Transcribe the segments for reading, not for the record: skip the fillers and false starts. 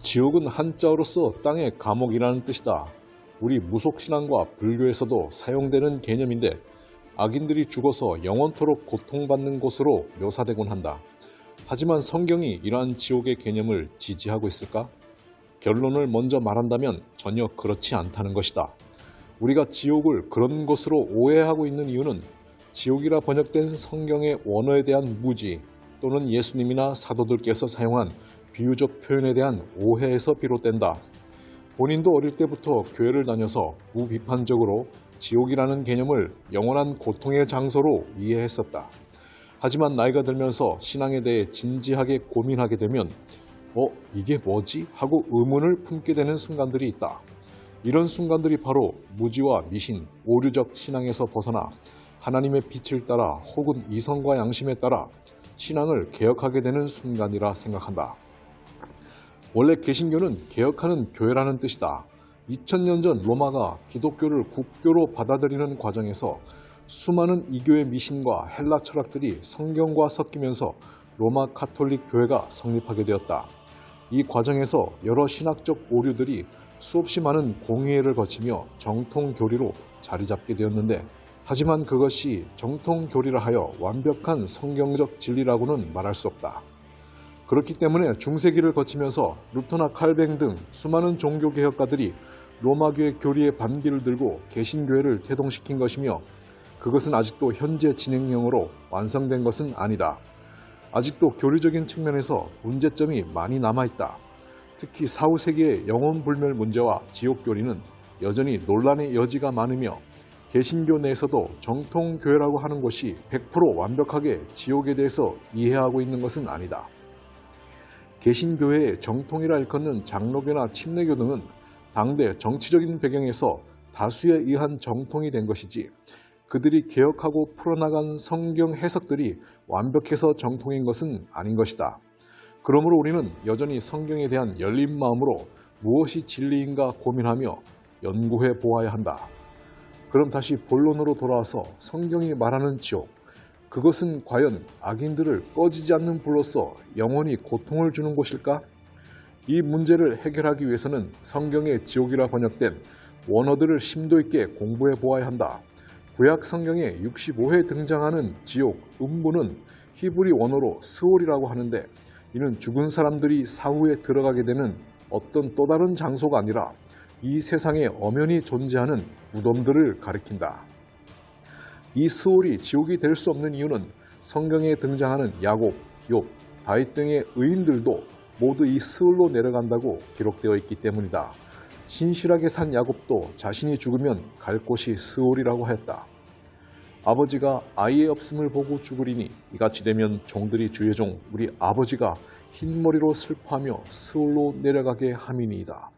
지옥은 한자어로서 땅의 감옥이라는 뜻이다. 우리 무속신앙과 불교에서도 사용되는 개념인데 악인들이 죽어서 영원토록 고통받는 곳으로 묘사되곤 한다. 하지만 성경이 이러한 지옥의 개념을 지지하고 있을까? 결론을 먼저 말한다면 전혀 그렇지 않다는 것이다. 우리가 지옥을 그런 곳으로 오해하고 있는 이유는 지옥이라 번역된 성경의 원어에 대한 무지 또는 예수님이나 사도들께서 사용한 비유적 표현에 대한 오해에서 비롯된다. 본인도 어릴 때부터 교회를 다녀서 무비판적으로 지옥이라는 개념을 영원한 고통의 장소로 이해했었다. 하지만 나이가 들면서 신앙에 대해 진지하게 고민하게 되면 이게 뭐지? 하고 의문을 품게 되는 순간들이 있다. 이런 순간들이 바로 무지와 미신, 오류적 신앙에서 벗어나 하나님의 빛을 따라 혹은 이성과 양심에 따라 신앙을 개혁하게 되는 순간이라 생각한다. 원래 개신교는 개혁하는 교회라는 뜻이다. 2000년 전 로마가 기독교를 국교로 받아들이는 과정에서 수많은 이교의 미신과 헬라 철학들이 성경과 섞이면서 로마 카톨릭 교회가 성립하게 되었다. 이 과정에서 여러 신학적 오류들이 수없이 많은 공의회를 거치며 정통교리로 자리 잡게 되었는데 하지만 그것이 정통교리라 하여 완벽한 성경적 진리라고는 말할 수 없다. 그렇기 때문에 중세기를 거치면서 루터나 칼뱅 등 수많은 종교개혁가들이 로마교의 교리의 반기를 들고 개신교회를 태동시킨 것이며 그것은 아직도 현재 진행형으로 완성된 것은 아니다. 아직도 교리적인 측면에서 문제점이 많이 남아있다. 특히 4, 5세기의 영혼불멸 문제와 지옥교리는 여전히 논란의 여지가 많으며 개신교 내에서도 정통교회라고 하는 것이 100% 완벽하게 지옥에 대해서 이해하고 있는 것은 아니다. 개신교회의 정통이라 일컫는 장로교나 침례교 등은 당대 정치적인 배경에서 다수에 의한 정통이 된 것이지 그들이 개혁하고 풀어나간 성경 해석들이 완벽해서 정통인 것은 아닌 것이다. 그러므로 우리는 여전히 성경에 대한 열린 마음으로 무엇이 진리인가 고민하며 연구해 보아야 한다. 그럼 다시 본론으로 돌아와서 성경이 말하는 지옥, 그것은 과연 악인들을 꺼지지 않는 불로서 영원히 고통을 주는 곳일까? 이 문제를 해결하기 위해서는 성경의 지옥이라 번역된 원어들을 심도 있게 공부해 보아야 한다. 구약 성경에 65회 등장하는 지옥, 음부는 히브리 원어로 스올이라고 하는데 이는 죽은 사람들이 사후에 들어가게 되는 어떤 또 다른 장소가 아니라 이 세상에 엄연히 존재하는 무덤들을 가리킨다. 이 스올이 지옥이 될 수 없는 이유는 성경에 등장하는 야곱, 욥, 다윗 등의 의인들도 모두 이 스올로 내려간다고 기록되어 있기 때문이다. 신실하게 산 야곱도 자신이 죽으면 갈 곳이 스올이라고 하였다. 아버지가 아이의 없음을 보고 죽으리니 이같이 되면 종들이 주의 종 우리 아버지가 흰머리로 슬퍼하며 스올로 내려가게 함이니이다.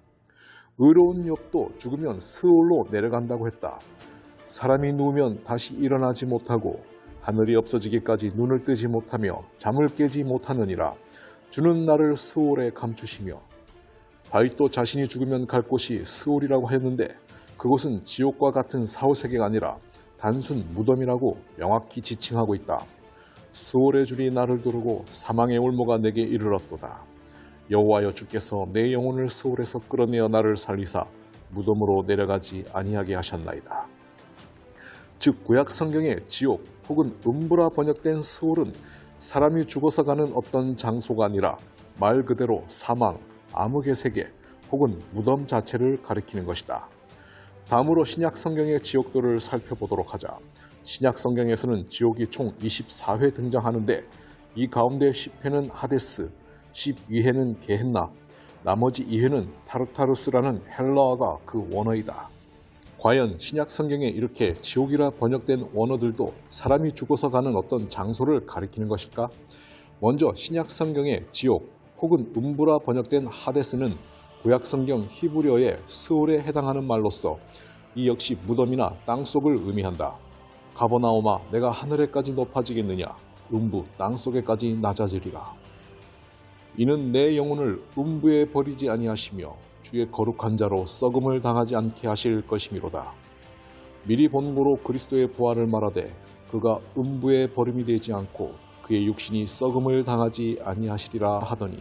의로운 욥도 죽으면 스올로 내려간다고 했다. 사람이 누우면 다시 일어나지 못하고 하늘이 없어지기까지 눈을 뜨지 못하며 잠을 깨지 못하느니라. 주는 나를 스올에 감추시며. 다윗도 자신이 죽으면 갈 곳이 스올이라고 했는데 그곳은 지옥과 같은 사후세계가 아니라 단순 무덤이라고 명확히 지칭하고 있다. 스올의 줄이 나를 두르고 사망의 올무가 내게 이르렀도다. 여호와여 주께서 내 영혼을 스올에서 끌어내어 나를 살리사 무덤으로 내려가지 아니하게 하셨나이다. 즉 구약 성경의 지옥 혹은 음부라 번역된 스올은 사람이 죽어서 가는 어떤 장소가 아니라 말 그대로 사망, 암흑의 세계 혹은 무덤 자체를 가리키는 것이다. 다음으로 신약 성경의 지옥도를 살펴보도록 하자. 신약 성경에서는 지옥이 총 24회 등장하는데 이 가운데 10회는 하데스, 12회는 게헨나, 나머지 2회는 타르타루스라는 헬라어가 그 원어이다. 과연 신약 성경에 이렇게 지옥이라 번역된 원어들도 사람이 죽어서 가는 어떤 장소를 가리키는 것일까? 먼저 신약 성경의 지옥 혹은 음부라 번역된 하데스는 구약 성경 히브리어의 스올에 해당하는 말로서 이 역시 무덤이나 땅속을 의미한다. 가버나움아 내가 하늘에까지 높아지겠느냐 음부 땅속에까지 낮아지리라. 이는 내 영혼을 음부에 버리지 아니하시며 주의 거룩한 자로 썩음을 당하지 않게 하실 것이미로다. 미리 본고로 그리스도의 부활을 말하되 그가 음부에 버림이 되지 않고 그의 육신이 썩음을 당하지 아니하시리라 하더니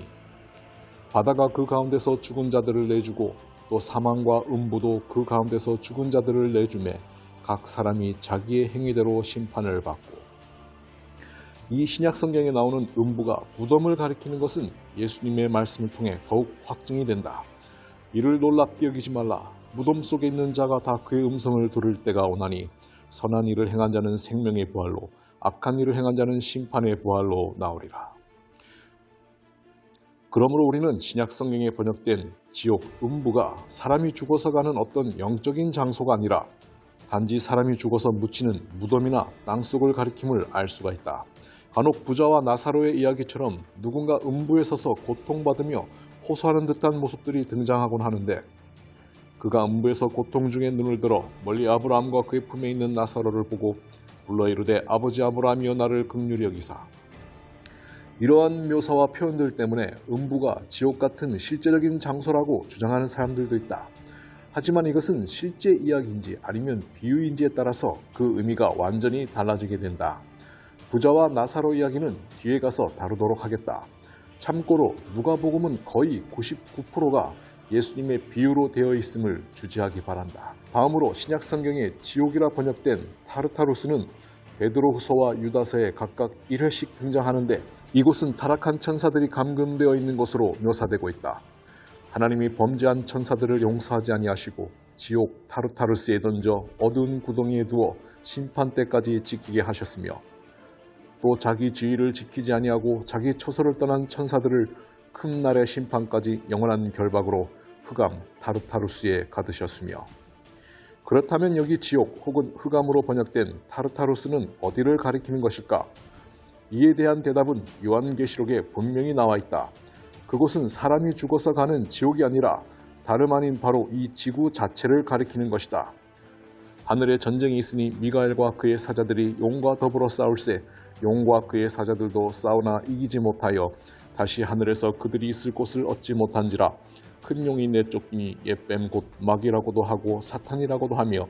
바다가 그 가운데서 죽은 자들을 내주고 또 사망과 음부도 그 가운데서 죽은 자들을 내주매 각 사람이 자기의 행위대로 심판을 받고. 이 신약 성경에 나오는 음부가 무덤을 가리키는 것은 예수님의 말씀을 통해 더욱 확증이 된다. 이를 놀랍게 여기지 말라. 무덤 속에 있는 자가 다 그의 음성을 들을 때가 오나니 선한 일을 행한 자는 생명의 부활로 악한 일을 행한 자는 심판의 부활로 나오리라. 그러므로 우리는 신약 성경에 번역된 지옥, 음부가 사람이 죽어서 가는 어떤 영적인 장소가 아니라 단지 사람이 죽어서 묻히는 무덤이나 땅속을 가리킴을 알 수가 있다. 간혹 부자와 나사로의 이야기처럼 누군가 음부에 서서 고통받으며 호소하는 듯한 모습들이 등장하곤 하는데, 그가 음부에서 고통 중에 눈을 들어 멀리 아브라함과 그의 품에 있는 나사로를 보고 불러 이르되 아버지 아브라함이여 나를 긍휼히 여기사. 이러한 묘사와 표현들 때문에 음부가 지옥 같은 실제적인 장소라고 주장하는 사람들도 있다. 하지만 이것은 실제 이야기인지 아니면 비유인지에 따라서 그 의미가 완전히 달라지게 된다. 부자와 나사로 이야기는 뒤에 가서 다루도록 하겠다. 참고로 누가복음은 거의 99%가 예수님의 비유로 되어 있음을 주지하기 바란다. 다음으로 신약 성경에 지옥이라 번역된 타르타루스는 베드로후서와 유다서에 각각 1회씩 등장하는데, 이곳은 타락한 천사들이 감금되어 있는 곳으로 묘사되고 있다. 하나님이 범죄한 천사들을 용서하지 아니하시고 지옥 타르타루스에 던져 어두운 구덩이에 두어 심판 때까지 지키게 하셨으며, 또 자기 지위를 지키지 아니하고 자기 처소를 떠난 천사들을 큰 날의 심판까지 영원한 결박으로 흑암 타르타루스에 가두셨으며. 그렇다면 여기 지옥 혹은 흑암으로 번역된 타르타루스는 어디를 가리키는 것일까? 이에 대한 대답은 요한계시록에 분명히 나와 있다. 그곳은 사람이 죽어서 가는 지옥이 아니라 다름 아닌 바로 이 지구 자체를 가리키는 것이다. 하늘에 전쟁이 있으니 미가엘과 그의 사자들이 용과 더불어 싸울세 용과 그의 사자들도 싸우나 이기지 못하여 다시 하늘에서 그들이 있을 곳을 얻지 못한지라. 큰 용이 내쫓기니 옛뱀 곧 마귀라고도 하고 사탄이라고도 하며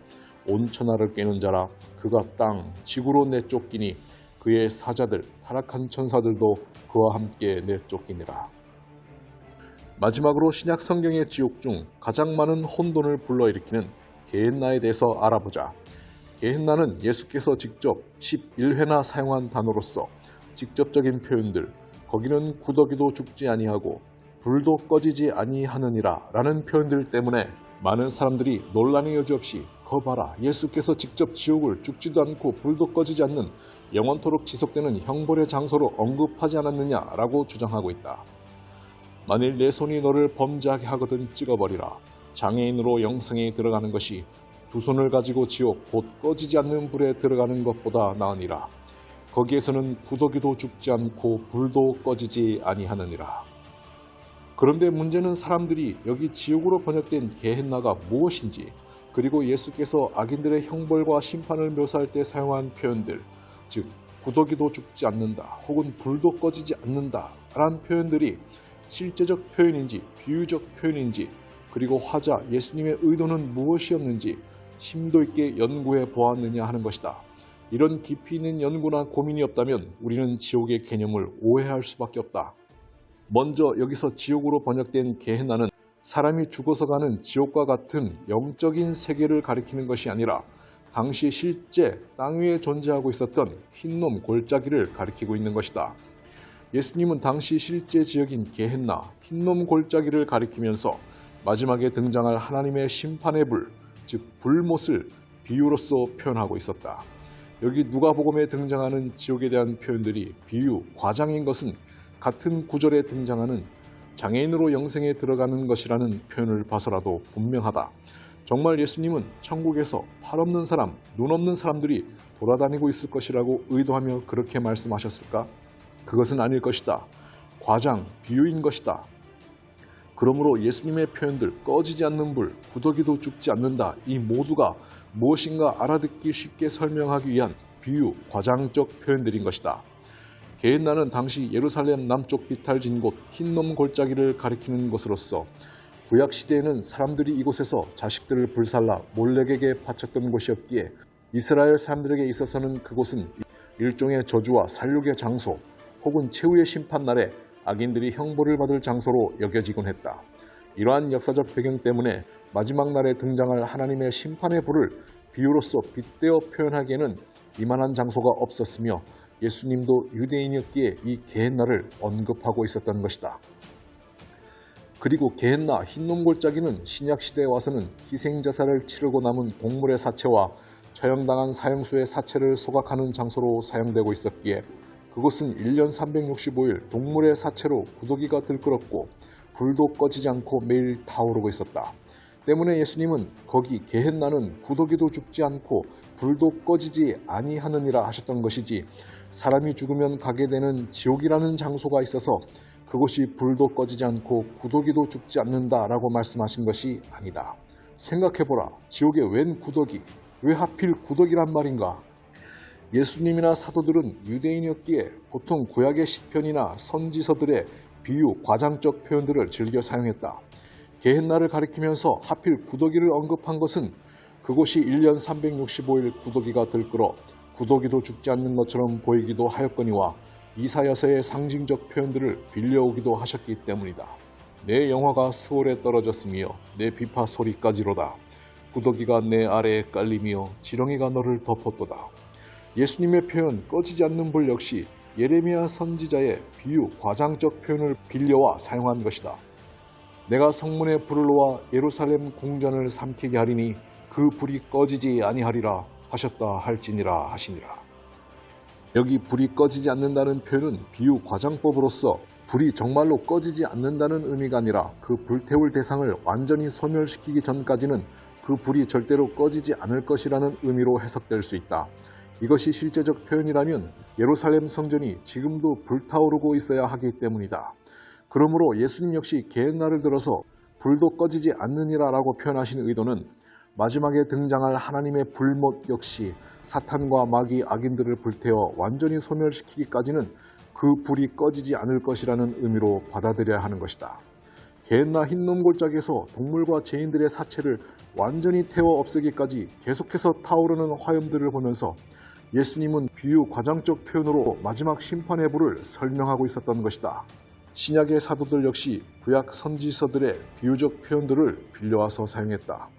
온 천하를 깨는 자라. 그가 땅 지구로 내쫓기니 그의 사자들 타락한 천사들도 그와 함께 내쫓기니라. 마지막으로 신약 성경의 지옥 중 가장 많은 혼돈을 불러일으키는 게헨나에 대해서 알아보자. 게헨나는 예수께서 직접 11회나 사용한 단어로서 직접적인 표현들, 거기는 구더기도 죽지 아니하고 불도 꺼지지 아니하느니라 라는 표현들 때문에 많은 사람들이 논란의 여지 없이 거봐라, 예수께서 직접 지옥을 죽지도 않고 불도 꺼지지 않는 영원토록 지속되는 형벌의 장소로 언급하지 않았느냐라고 주장하고 있다. 만일 내 손이 너를 범죄하게 하거든 찍어버리라. 장애인으로 영생에 들어가는 것이 두 손을 가지고 지옥 곧 꺼지지 않는 불에 들어가는 것보다 나으니라. 거기에서는 구더기도 죽지 않고 불도 꺼지지 아니하느니라. 그런데 문제는 사람들이 여기 지옥으로 번역된 게헨나가 무엇인지, 그리고 예수께서 악인들의 형벌과 심판을 묘사할 때 사용한 표현들, 즉 구더기도 죽지 않는다 혹은 불도 꺼지지 않는다 라는 표현들이 실제적 표현인지 비유적 표현인지, 그리고 화자 예수님의 의도는 무엇이었는지 심도 있게 연구해 보았느냐 하는 것이다. 이런 깊이 있는 연구나 고민이 없다면 우리는 지옥의 개념을 오해할 수밖에 없다. 먼저 여기서 지옥으로 번역된 게헨나는 사람이 죽어서 가는 지옥과 같은 영적인 세계를 가리키는 것이 아니라 당시 실제 땅 위에 존재하고 있었던 흰놈 골짜기를 가리키고 있는 것이다. 예수님은 당시 실제 지역인 게헨나, 흰놈 골짜기를 가리키면서 마지막에 등장할 하나님의 심판의 불, 즉 불못을 비유로서 표현하고 있었다. 여기 누가복음에 등장하는 지옥에 대한 표현들이 비유, 과장인 것은 같은 구절에 등장하는 장애인으로 영생에 들어가는 것이라는 표현을 봐서라도 분명하다. 정말 예수님은 천국에서 팔 없는 사람, 눈 없는 사람들이 돌아다니고 있을 것이라고 의도하며 그렇게 말씀하셨을까? 그것은 아닐 것이다. 과장, 비유인 것이다. 그러므로 예수님의 표현들, 꺼지지 않는 불, 구더기도 죽지 않는다, 이 모두가 무엇인가 알아듣기 쉽게 설명하기 위한 비유, 과장적 표현들인 것이다. 게헨나는 당시 예루살렘 남쪽 비탈진 곳 흰놈 골짜기를 가리키는 것으로서 구약시대에는 사람들이 이곳에서 자식들을 불살라 몰렉에게 바쳤던 곳이었기에 이스라엘 사람들에게 있어서는 그곳은 일종의 저주와 살육의 장소 혹은 최후의 심판날에 악인들이 형벌을 받을 장소로 여겨지곤 했다. 이러한 역사적 배경 때문에 마지막 날에 등장할 하나님의 심판의 불을 비유로서 빗대어 표현하기에는 이만한 장소가 없었으며 예수님도 유대인이었기에 이 게헨나를 언급하고 있었던 것이다. 그리고 게헨나 흰놈골짜기는 신약시대에 와서는 희생자살을 치르고 남은 동물의 사체와 처형당한 사형수의 사체를 소각하는 장소로 사용되고 있었기에 그곳은 1년 365일 동물의 사체로 구더기가 들끓었고 불도 꺼지지 않고 매일 타오르고 있었다. 때문에 예수님은 거기 게헨나는 구더기도 죽지 않고 불도 꺼지지 아니하느니라 하셨던 것이지, 사람이 죽으면 가게 되는 지옥이라는 장소가 있어서 그곳이 불도 꺼지지 않고 구더기도 죽지 않는다라고 말씀하신 것이 아니다. 생각해보라. 지옥에 웬 구더기? 왜 하필 구더기란 말인가? 예수님이나 사도들은 유대인이었기에 보통 구약의 시편이나 선지서들의 비유, 과장적 표현들을 즐겨 사용했다. 게헨나를 가리키면서 하필 구더기를 언급한 것은 그곳이 1년 365일 구더기가 들끓어 구더기도 죽지 않는 것처럼 보이기도 하였거니와 이사야서의 상징적 표현들을 빌려오기도 하셨기 때문이다. 내 영화가 스월에 떨어졌으며 내 비파 소리까지로다. 구더기가 내 아래에 깔리며 지렁이가 너를 덮었도다. 예수님의 표현 꺼지지 않는 불 역시 예레미야 선지자의 비유, 과장적 표현을 빌려와 사용한 것이다. 내가 성문에 불을 놓아 예루살렘 궁전을 삼키게 하리니 그 불이 꺼지지 아니하리라 하셨다 할지니라 하시니라. 여기 불이 꺼지지 않는다는 표현은 비유 과장법으로서 불이 정말로 꺼지지 않는다는 의미가 아니라 그 불태울 대상을 완전히 소멸시키기 전까지는 그 불이 절대로 꺼지지 않을 것이라는 의미로 해석될 수 있다. 이것이 실제적 표현이라면 예루살렘 성전이 지금도 불타오르고 있어야 하기 때문이다. 그러므로 예수님 역시 게헨나를 들어서 불도 꺼지지 않느니라 라고 표현하신 의도는 마지막에 등장할 하나님의 불못 역시 사탄과 마귀 악인들을 불태워 완전히 소멸시키기까지는 그 불이 꺼지지 않을 것이라는 의미로 받아들여야 하는 것이다. 게헨나 흰놈골짜기에서 동물과 죄인들의 사체를 완전히 태워 없애기까지 계속해서 타오르는 화염들을 보면서 예수님은 비유 과장적 표현으로 마지막 심판의 불을 설명하고 있었던 것이다. 신약의 사도들 역시 구약 선지서들의 비유적 표현들을 빌려와서 사용했다.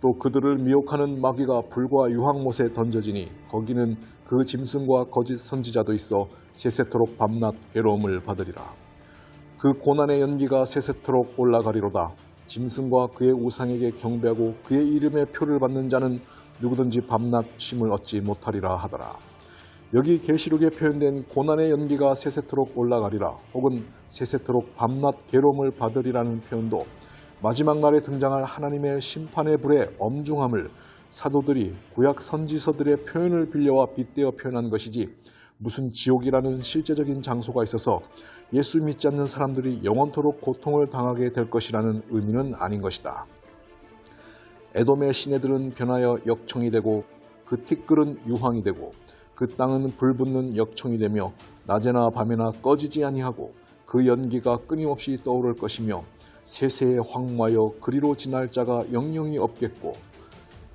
또 그들을 미혹하는 마귀가 불과 유황못에 던져지니 거기는 그 짐승과 거짓 선지자도 있어 세세토록 밤낮 괴로움을 받으리라. 그 고난의 연기가 세세토록 올라가리로다. 짐승과 그의 우상에게 경배하고 그의 이름의 표를 받는 자는 누구든지 밤낮 쉼을 얻지 못하리라 하더라. 여기 계시록에 표현된 고난의 연기가 세세토록 올라가리라 혹은 세세토록 밤낮 괴로움을 받으리라는 표현도 마지막 날에 등장할 하나님의 심판의 불의 엄중함을 사도들이 구약 선지서들의 표현을 빌려와 빗대어 표현한 것이지 무슨 지옥이라는 실제적인 장소가 있어서 예수 믿지 않는 사람들이 영원토록 고통을 당하게 될 것이라는 의미는 아닌 것이다. 에돔의 시내들은 변하여 역청이 되고 그 티끌은 유황이 되고 그 땅은 불붙는 역청이 되며 낮에나 밤에나 꺼지지 아니하고 그 연기가 끊임없이 떠오를 것이며 세세에 황무하여 그리로 지날 자가 영영이 없겠고,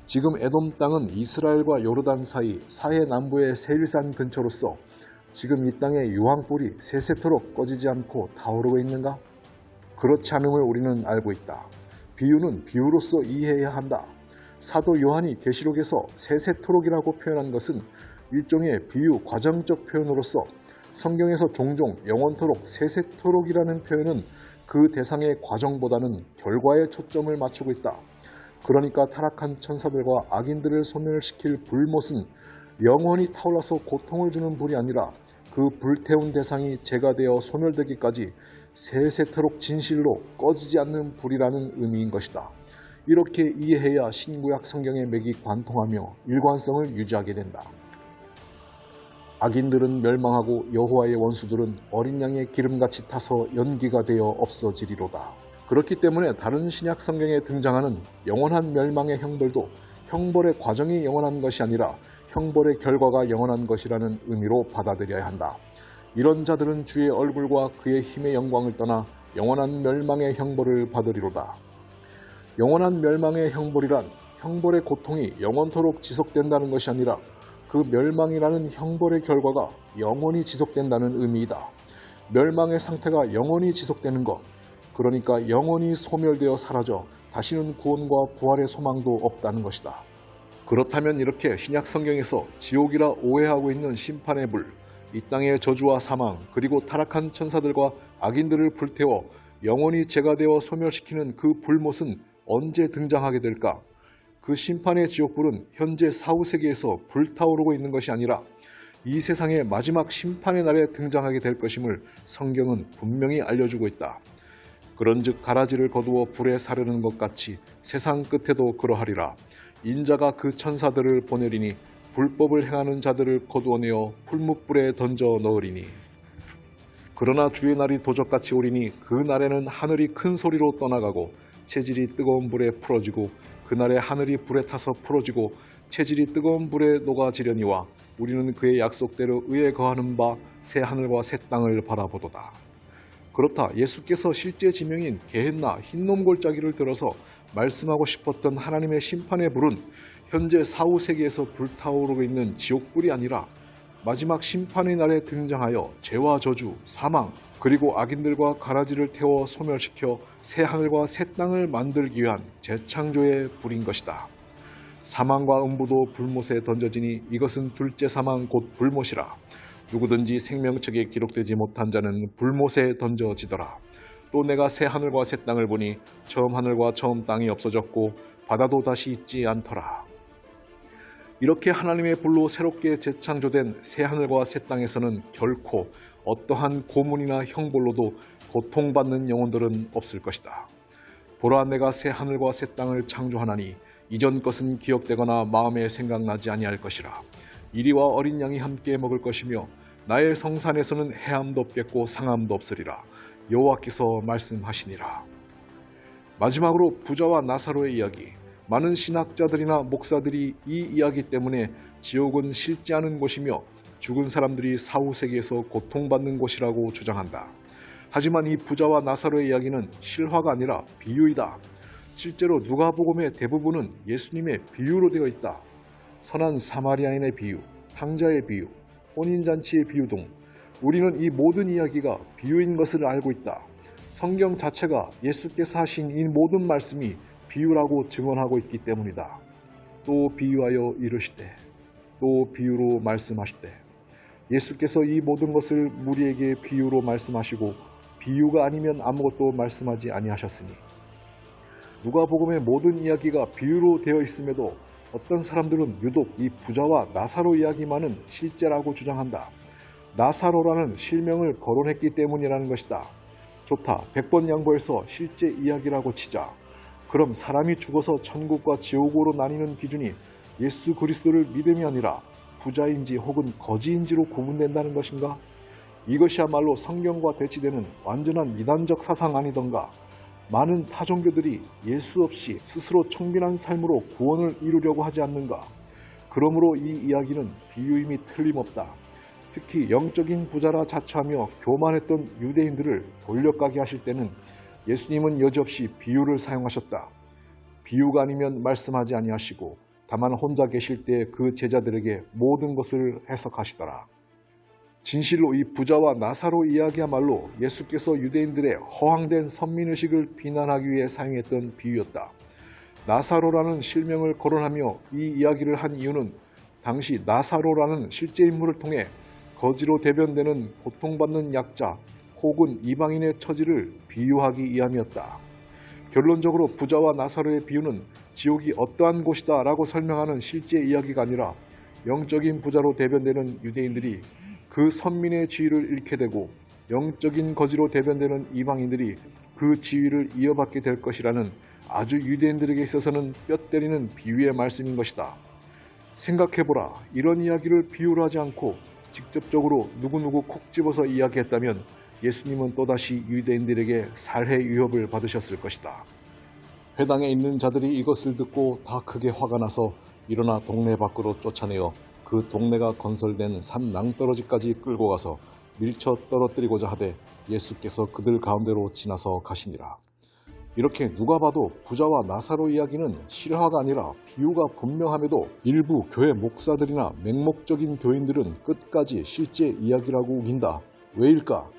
지금 에돔 땅은 이스라엘과 요르단 사이 사해 남부의 세일산 근처로서 지금 이 땅의 유황불이 세세토록 꺼지지 않고 타오르고 있는가? 그렇지 않음을 우리는 알고 있다. 비유는 비유로서 이해해야 한다. 사도 요한이 계시록에서 세세토록이라고 표현한 것은 일종의 비유 과장적 표현으로서 성경에서 종종 영원토록 세세토록이라는 표현은 그 대상의 과정보다는 결과에 초점을 맞추고 있다. 그러니까 타락한 천사들과 악인들을 소멸시킬 불못은 영원히 타올라서 고통을 주는 불이 아니라 그 불태운 대상이 재가 되어 소멸되기까지 세세토록 진실로 꺼지지 않는 불이라는 의미인 것이다. 이렇게 이해해야 신구약 성경의 맥이 관통하며 일관성을 유지하게 된다. 악인들은 멸망하고 여호와의 원수들은 어린 양의 기름같이 타서 연기가 되어 없어지리로다. 그렇기 때문에 다른 신약 성경에 등장하는 영원한 멸망의 형벌도 형벌의 과정이 영원한 것이 아니라 형벌의 결과가 영원한 것이라는 의미로 받아들여야 한다. 이런 자들은 주의 얼굴과 그의 힘의 영광을 떠나 영원한 멸망의 형벌을 받으리로다. 영원한 멸망의 형벌이란 형벌의 고통이 영원토록 지속된다는 것이 아니라 그 멸망이라는 형벌의 결과가 영원히 지속된다는 의미이다. 멸망의 상태가 영원히 지속되는 것, 그러니까 영원히 소멸되어 사라져 다시는 구원과 부활의 소망도 없다는 것이다. 그렇다면 이렇게 신약 성경에서 지옥이라 오해하고 있는 심판의 불, 이 땅의 저주와 사망, 그리고 타락한 천사들과 악인들을 불태워 영원히 재가 되어 소멸시키는 그 불못은 언제 등장하게 될까? 그 심판의 지옥불은 현재 사후세계에서 불타오르고 있는 것이 아니라 이 세상의 마지막 심판의 날에 등장하게 될 것임을 성경은 분명히 알려주고 있다. 그런즉 가라지를 거두어 불에 사르는 것 같이 세상 끝에도 그러하리라. 인자가 그 천사들을 보내리니 불법을 행하는 자들을 거두어내어 풀무불에 던져 넣으리니. 그러나 주의 날이 도적같이 오리니 그 날에는 하늘이 큰 소리로 떠나가고 체질이 뜨거운 불에 풀어지고 그날에 하늘이 불에 타서 풀어지고 체질이 뜨거운 불에 녹아지려니와 우리는 그의 약속대로 의에 거하는 바 새 하늘과 새 땅을 바라보도다. 그렇다. 예수께서 실제 지명인 게헨나 흰놈 골짜기를 들어서 말씀하고 싶었던 하나님의 심판의 불은 현재 사후세계에서 불타오르고 있는 지옥불이 아니라 마지막 심판의 날에 등장하여 죄와 저주, 사망, 그리고 악인들과 가라지를 태워 소멸시켜 새 하늘과 새 땅을 만들기 위한 재창조의 불인 것이다. 사망과 음부도 불못에 던져지니 이것은 둘째 사망 곧 불못이라. 누구든지 생명책에 기록되지 못한 자는 불못에 던져지더라. 또 내가 새 하늘과 새 땅을 보니 처음 하늘과 처음 땅이 없어졌고 바다도 다시 있지 않더라. 이렇게 하나님의 불로 새롭게 재창조된 새 하늘과 새 땅에서는 결코 어떠한 고문이나 형벌로도 고통받는 영혼들은 없을 것이다. 보라, 내가 새 하늘과 새 땅을 창조하나니 이전 것은 기억되거나 마음에 생각나지 아니할 것이라. 이리와 어린 양이 함께 먹을 것이며 나의 성산에서는 해함도 없겠고 상함도 없으리라. 여호와께서 말씀하시니라. 마지막으로 부자와 나사로의 이야기. 많은 신학자들이나 목사들이 이 이야기 때문에 지옥은 싫지 않은 곳이며 죽은 사람들이 사후세계에서 고통받는 곳이라고 주장한다. 하지만 이 부자와 나사로의 이야기는 실화가 아니라 비유이다. 실제로 누가복음의 대부분은 예수님의 비유로 되어 있다. 선한 사마리아인의 비유, 탕자의 비유, 혼인잔치의 비유 등 우리는 이 모든 이야기가 비유인 것을 알고 있다. 성경 자체가 예수께서 하신 이 모든 말씀이 비유라고 증언하고 있기 때문이다. 또 비유하여 이르시되 또 비유로 말씀하시되. 예수께서 이 모든 것을 우리에게 비유로 말씀하시고 비유가 아니면 아무것도 말씀하지 아니하셨으니. 누가복음의 모든 이야기가 비유로 되어 있음에도 어떤 사람들은 유독 이 부자와 나사로 이야기만은 실제라고 주장한다. 나사로라는 실명을 거론했기 때문이라는 것이다. 좋다. 100번 양보해서 실제 이야기라고 치자. 그럼 사람이 죽어서 천국과 지옥으로 나뉘는 기준이 예수 그리스도를 믿음이 아니라 부자인지 혹은 거지인지로 구분된다는 것인가? 이것이야말로 성경과 대치되는 완전한 이단적 사상 아니던가. 많은 타종교들이 예수 없이 스스로 청빈한 삶으로 구원을 이루려고 하지 않는가? 그러므로 이 이야기는 비유임이 틀림없다. 특히 영적인 부자라 자처하며 교만했던 유대인들을 돌려가게 하실 때는 예수님은 여지없이 비유를 사용하셨다. 비유가 아니면 말씀하지 아니하시고 다만 혼자 계실 때 그 제자들에게 모든 것을 해석하시더라. 진실로 이 부자와 나사로 이야기야말로 예수께서 유대인들의 허황된 선민의식을 비난하기 위해 사용했던 비유였다. 나사로라는 실명을 거론하며 이 이야기를 한 이유는 당시 나사로라는 실제 인물을 통해 거지로 대변되는 고통받는 약자 혹은 이방인의 처지를 비유하기 위함이었다. 결론적으로 부자와 나사로의 비유는 지옥이 어떠한 곳이다 라고 설명하는 실제 이야기가 아니라 영적인 부자로 대변되는 유대인들이 그 선민의 지위를 잃게 되고 영적인 거지로 대변되는 이방인들이 그 지위를 이어받게 될 것이라는 아주 유대인들에게 있어서는 뼈 때리는 비유의 말씀인 것이다. 생각해보라. 이런 이야기를 비유로 하지 않고 직접적으로 누구누구 콕 집어서 이야기했다면 예수님은 또다시 유대인들에게 살해 위협을 받으셨을 것이다. 회당에 있는 자들이 이것을 듣고 다 크게 화가 나서 일어나 동네 밖으로 쫓아내어 그 동네가 건설된 산 낭떠러지까지 끌고 가서 밀쳐 떨어뜨리고자 하되 예수께서 그들 가운데로 지나서 가시니라. 이렇게 누가 봐도 부자와 나사로 이야기는 실화가 아니라 비유가 분명함에도 일부 교회 목사들이나 맹목적인 교인들은 끝까지 실제 이야기라고 우긴다. 왜일까?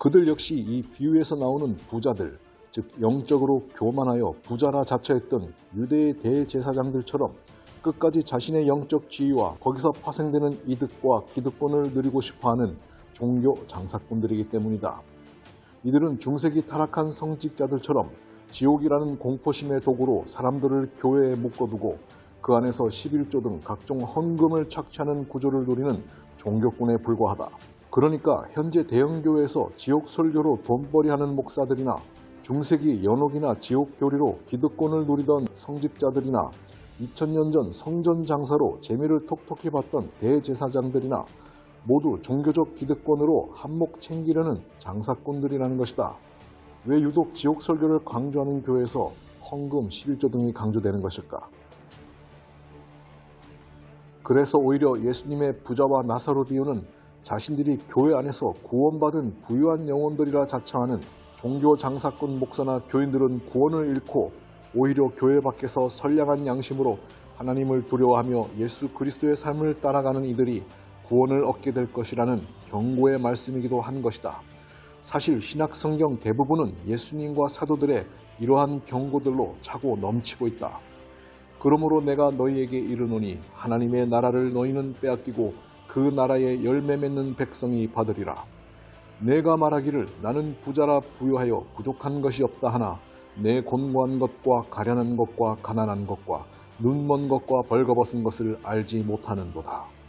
그들 역시 이 비유에서 나오는 부자들, 즉 영적으로 교만하여 부자라 자처했던 유대의 대제사장들처럼 끝까지 자신의 영적 지위와 거기서 파생되는 이득과 기득권을 누리고 싶어하는 종교 장사꾼들이기 때문이다. 이들은 중세기 타락한 성직자들처럼 지옥이라는 공포심의 도구로 사람들을 교회에 묶어두고 그 안에서 11조 등 각종 헌금을 착취하는 구조를 노리는 종교꾼에 불과하다. 그러니까 현재 대형교회에서 지옥 설교로 돈벌이하는 목사들이나 중세기 연옥이나 지옥 교리로 기득권을 누리던 성직자들이나 2000년 전 성전 장사로 재미를 톡톡히 봤던 대제사장들이나 모두 종교적 기득권으로 한몫 챙기려는 장사꾼들이라는 것이다. 왜 유독 지옥 설교를 강조하는 교회에서 헌금, 11조 등이 강조되는 것일까? 그래서 오히려 예수님의 부자와 나사로 비유는 자신들이 교회 안에서 구원받은 부유한 영혼들이라 자처하는 종교 장사꾼 목사나 교인들은 구원을 잃고 오히려 교회 밖에서 선량한 양심으로 하나님을 두려워하며 예수 그리스도의 삶을 따라가는 이들이 구원을 얻게 될 것이라는 경고의 말씀이기도 한 것이다. 사실 신약 성경 대부분은 예수님과 사도들의 이러한 경고들로 차고 넘치고 있다. 그러므로 내가 너희에게 이르노니 하나님의 나라를 너희는 빼앗기고 그 나라의 열매 맺는 백성이 받으리라. 내가 말하기를 나는 부자라 부유하여 부족한 것이 없다 하나 내 곤고한 것과 가련한 것과 가난한 것과 눈먼 것과 벌거벗은 것을 알지 못하는도다.